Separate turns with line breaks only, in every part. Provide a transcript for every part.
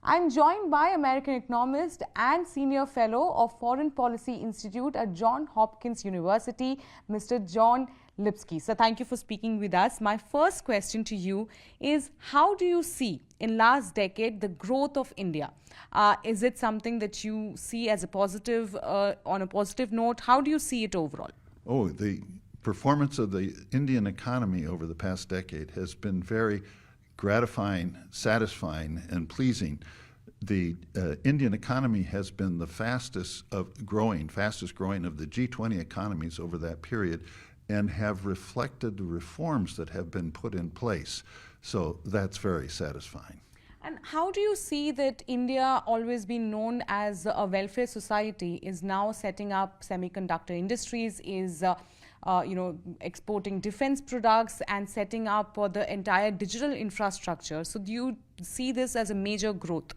I'm joined by American economist and senior fellow of Foreign Policy Institute at Johns Hopkins University, Mr. John Lipsky. So thank you for speaking with us. My first question to you is, how do you see in last decade the growth of India? Is it something that you see as a positive, on a positive note? How do you see it overall?
Oh, the performance of the Indian economy over the past decade has been very gratifying, satisfying, and pleasing. The Indian economy has been the fastest growing of the G20 economies over that period, and have reflected the reforms that have been put in place. So that's very satisfying.
And how do you see that India, always been known as a welfare society, is now setting up semiconductor industries, is exporting defense products and setting up the entire digital infrastructure? So do you see this as a major growth?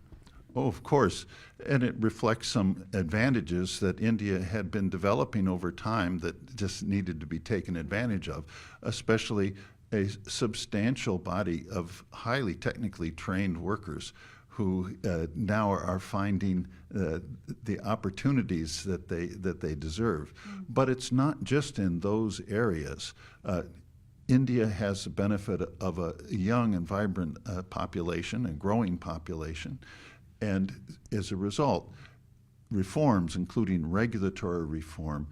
Oh, of course. And it reflects some advantages that India had been developing over time that just needed to be taken advantage of, especially a substantial body of highly technically trained workers who now are finding the opportunities that they deserve. But it's not just in those areas. India has the benefit of a young and vibrant population, a growing population, and as a result, reforms, including regulatory reform,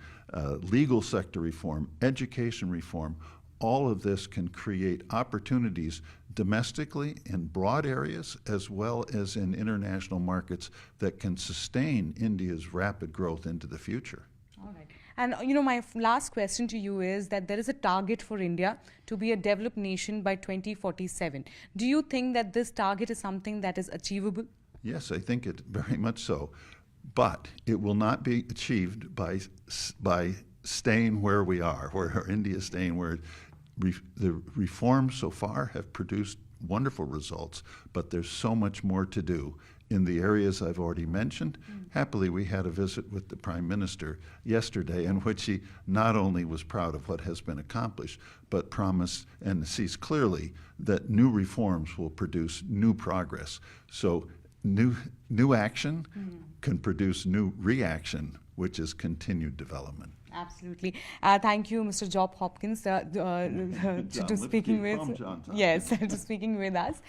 legal sector reform, education reform, all of this can create opportunities domestically in broad areas as well as in international markets that can sustain India's rapid growth into the future.
All right. And my last question to you is that there is a target for India to be a developed nation by 2047. Do you think that this target is something that is achievable?
Yes, I think it very much so. But it will not be achieved by staying where we are, where India is staying, where the reforms so far have produced wonderful results, but there's so much more to do in the areas I've already mentioned. Happily, we had a visit with the Prime Minister yesterday in which he not only was proud of what has been accomplished, but promised and sees clearly that new reforms will produce new progress. So new action can produce new reaction, which is continued development.
Absolutely. Thank you, Mr. John Hopkins, to speaking with.
From John
yes, to speaking with us.